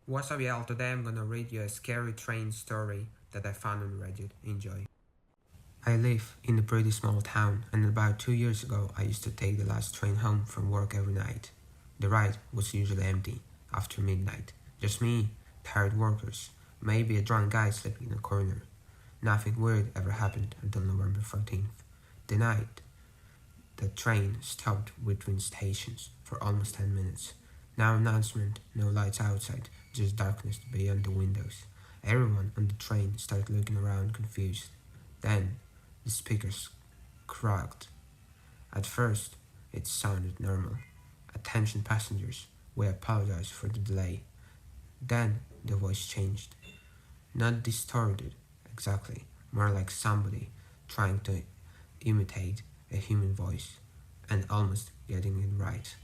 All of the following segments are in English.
What's up, y'all? Today I'm gonna read you a scary train story that I found on Reddit. Enjoy. I live in a pretty small town, and about 2 years ago, I used to take the last train home from work every night. The ride was usually empty after midnight. Just me, tired workers, maybe a drunk guy sleeping in a corner. Nothing weird ever happened until November 14th. The night the train stopped between stations for almost 10 minutes. No announcement, no lights outside, just darkness beyond the windows. Everyone on the train started looking around confused. Then the speakers cracked. At first, it sounded normal. "Attention passengers, we apologize for the delay." Then the voice changed. Not distorted, exactly, more like somebody trying to imitate a human voice and almost getting it right.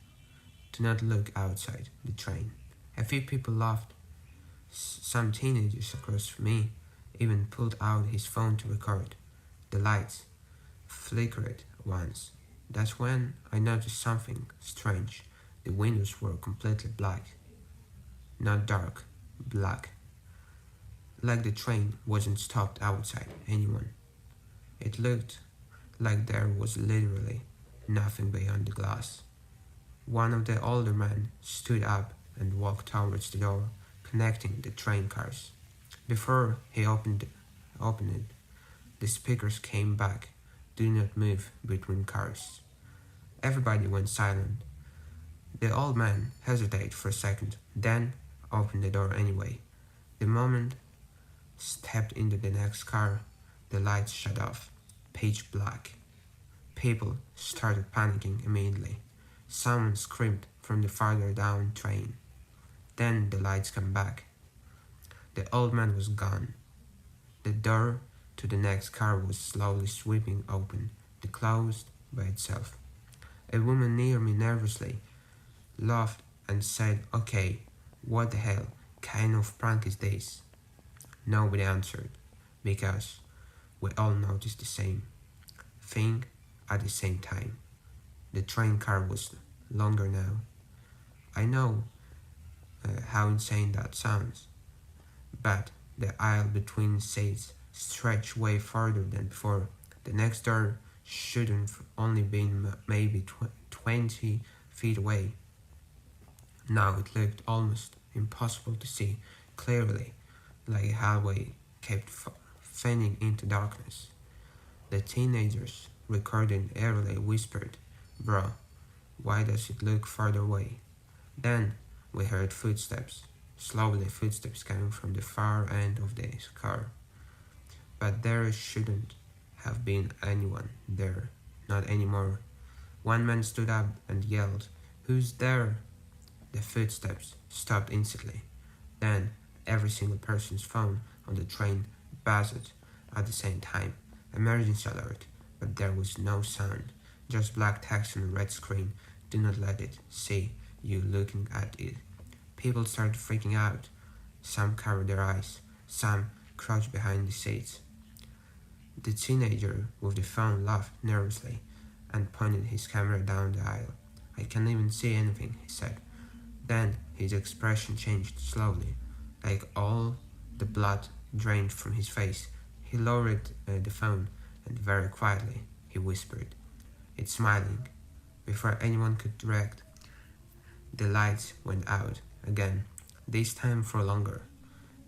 "Do not look outside the train." A few people laughed. Some teenagers across from me even pulled out his phone to record. The lights flickered once. That's when I noticed something strange. The windows were completely black. Not dark, black. Like the train wasn't stopped outside anyone. It looked like there was literally nothing beyond the glass. One of the older men stood up and walked towards the door connecting the train cars. Before he opened it, the speakers came back. "Do not move between cars." Everybody went silent. The old man hesitated for a second, then opened the door anyway. The moment stepped into the next car, the lights shut off, pitch black. People started panicking immediately. Someone screamed from the farther down train. Then the lights came back. The old man was gone. The door to the next car was slowly sweeping open, it closed by itself. A woman near me nervously laughed and said, "Okay, what the hell kind of prank is this?" Nobody answered, because we all noticed the same thing at the same time. The train car was longer now. I know how insane that sounds, but the aisle between seats stretched way farther than before. The next door shouldn't have only been maybe 20 feet away. Now it looked almost impossible to see clearly, like a hallway kept fading into darkness. The teenagers recording eerily whispered, "Bro, why does it look farther away?" Then we heard footsteps, slowly footsteps coming from the far end of the car. But there shouldn't have been anyone there, not anymore. One man stood up and yelled, "Who's there?" The footsteps stopped instantly. Then every single person's phone on the train buzzed at the same time. "Emergency alert," but there was no sound, just black text on a red screen. "Do not let it see you looking at it." People started freaking out. Some covered their eyes, some crouched behind the seats. The teenager with the phone laughed nervously and pointed his camera down the aisle. "I can't even see anything," he said. Then his expression changed slowly, like all the blood drained from his face. He lowered the phone and very quietly he whispered, "It's smiling." Before anyone could react, the lights went out again, this time for longer.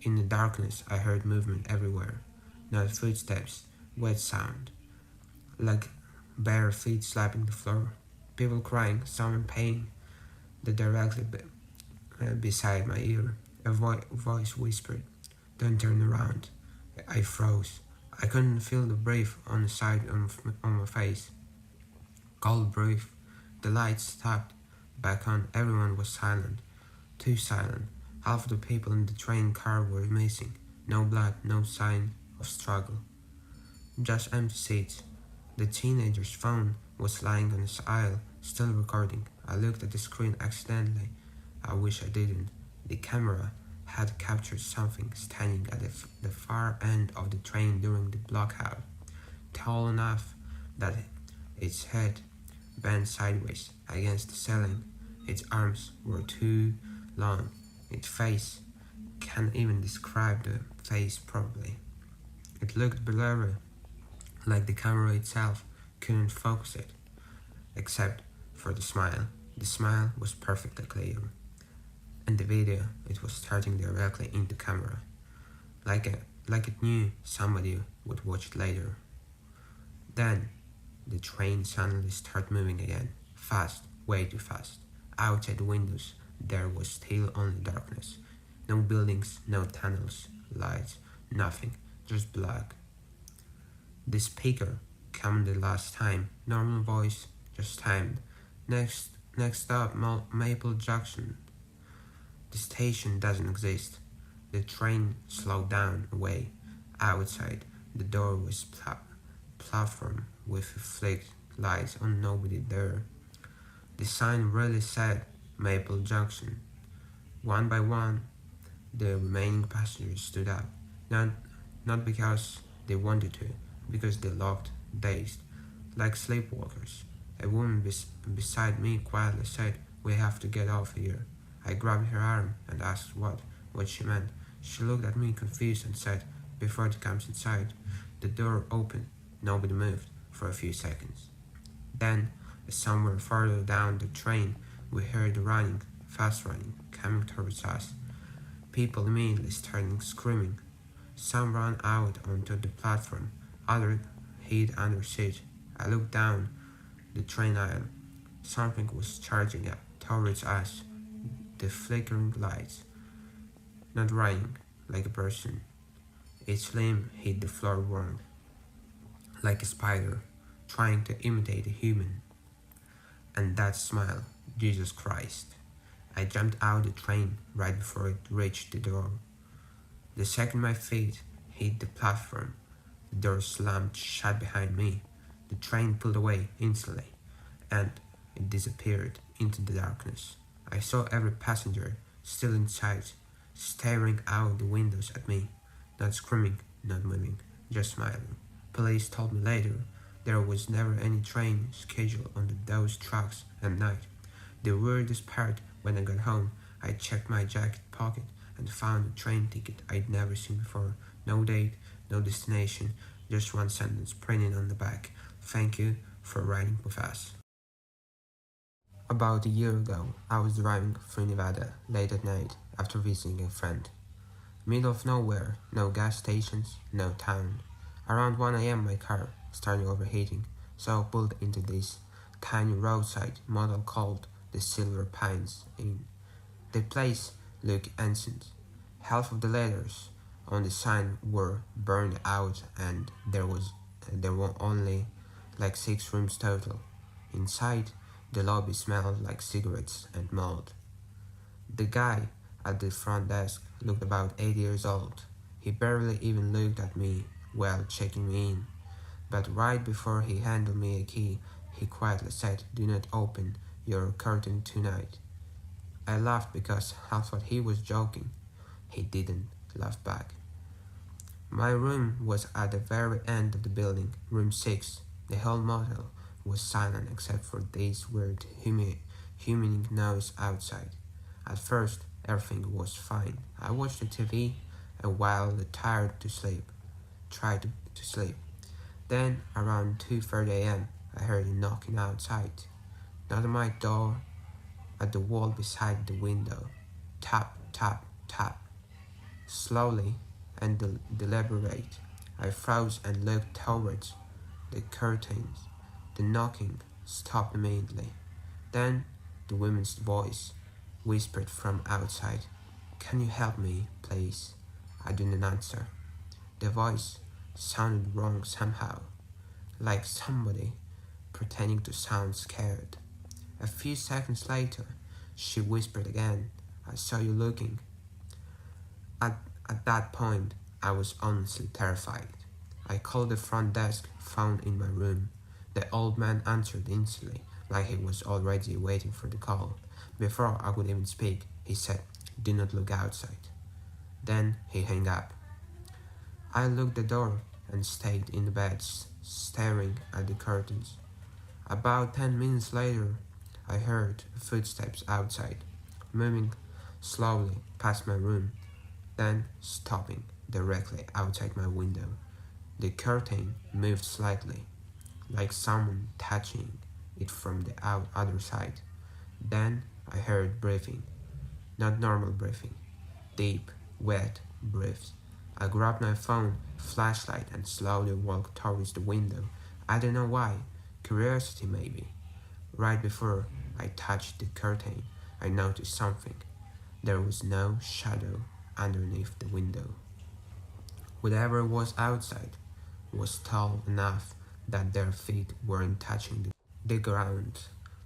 In the darkness I heard movement everywhere, not footsteps, wet sound, like bare feet slapping the floor. People crying, some in pain. Directly beside my ear, a voice whispered, "Don't turn around." I froze. I couldn't feel the breath on the side on my face. Cold breath. The lights stopped back on. Everyone was silent. Too silent. Half of the people in the train car were missing. No blood, no sign of struggle. Just empty seats. The teenager's phone was lying on his aisle, still recording. I looked at the screen accidentally. I wish I didn't. The camera had captured something standing at the far end of the train during the blackout, tall enough that its head bent sideways against the ceiling. Its arms were too long. Its face can't even describe the face properly. It looked blurry, like the camera itself couldn't focus it, except for the smile. The smile was perfectly clear. In the video, it was starting directly into camera, like it knew somebody would watch it later. Then, the train suddenly started moving again, fast, way too fast. Outside the windows, there was still only darkness. No buildings, no tunnels, lights, nothing, just black. The speaker came the last time, normal voice, just timed. Next stop, Maple Junction. The station doesn't exist. The train slowed down away. Outside, the door was platform with flicked lights on nobody there. The sign really said Maple Junction. One by one, the remaining passengers stood up, not because they wanted to, because they looked dazed, like sleepwalkers. A woman beside me quietly said, "We have to get off here." I grabbed her arm and asked what she meant. She looked at me confused and said, "Before it comes inside." The door opened. Nobody moved for a few seconds. Then, somewhere farther down the train, we heard running, fast running, coming towards us. People immediately started screaming. Some ran out onto the platform, others hid under seats. I looked down the train aisle. Something was charging up towards us, the flickering lights. Not running like a person. Its limb hit the floorboard like a spider, trying to imitate a human. And that smile, Jesus Christ. I jumped out the train right before it reached the door. The second my feet hit the platform, the door slammed shut behind me. The train pulled away instantly, and it disappeared into the darkness. I saw every passenger still inside, staring out the windows at me, not screaming, not moving, just smiling. Police told me later there was never any train scheduled on those tracks at night. The weirdest part, when I got home, I checked my jacket pocket and found a train ticket I'd never seen before. No date, no destination, just one sentence printed on the back. "Thank you for riding with us." About a year ago, I was driving through Nevada late at night after visiting a friend. Middle of nowhere, no gas stations, no town. Around 1 a.m. my car started overheating, so I pulled into this tiny roadside motel called the Silver Pines Inn. The place looked ancient. Half of the letters on the sign were burned out and there were only like 6 rooms total. Inside, the lobby smelled like cigarettes and mold. The guy at the front desk looked about 8 years old. He barely even looked at me while checking me in. But right before he handed me a key, he quietly said, "Do not open your curtain tonight." I laughed because I thought he was joking. He didn't laugh back. My room was at the very end of the building, room 6. The whole motel was silent except for this weird humming noise outside. At first, everything was fine. I watched the TV and while tired tried to sleep. Then, around 2:30 a.m., I heard a knocking outside. Not at my door, at the wall beside the window. Tap, tap, tap. Slowly and deliberate, I froze and looked towards the curtains. The knocking stopped immediately. Then the woman's voice whispered from outside, "Can you help me, please?" I didn't answer. The voice sounded wrong somehow, like somebody pretending to sound scared. A few seconds later, she whispered again, "I saw you looking." At that point, I was honestly terrified. I called the front desk phone in my room. The old man answered instantly, like he was already waiting for the call. Before I could even speak, he said, "Do not look outside." Then he hung up. I locked the door and stayed in the bed, staring at the curtains. About 10 minutes later, I heard footsteps outside, moving slowly past my room. then stopping directly outside my window. The curtain moved slightly, like someone touching it from the other side. Then I heard breathing, not normal breathing, deep, wet breaths. I grabbed my phone, flashlight, and slowly walked towards the window. I don't know why. Curiosity, maybe. Right before I touched the curtain, I noticed something. There was no shadow underneath the window. Whatever was outside was tall enough that their feet weren't touching the ground.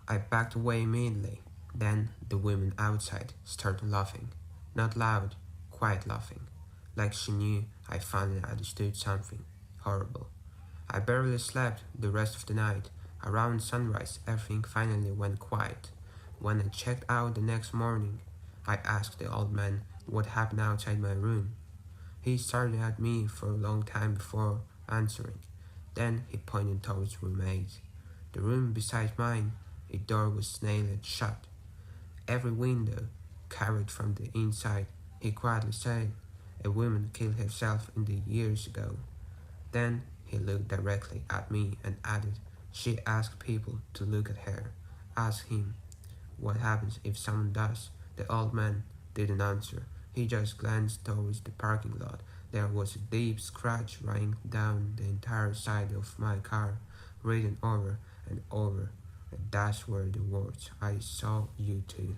I backed away immediately. Then the woman outside started laughing. Not loud, quiet laughing. Like she knew I finally understood something horrible. I barely slept the rest of the night. Around sunrise, everything finally went quiet. When I checked out the next morning, I asked the old man what happened outside my room. He stared at me for a long time before answering. Then he pointed towards room 8. The room beside mine, its door was nailed shut. Every window carried from the inside, he quietly said. A woman killed herself in the years ago. Then he looked directly at me and added, she asked people to look at her. Ask him, what happens if someone does? The old man didn't answer. He just glanced towards the parking lot. There was a deep scratch running down the entire side of my car, written over and over. And that's where the words, I saw you too.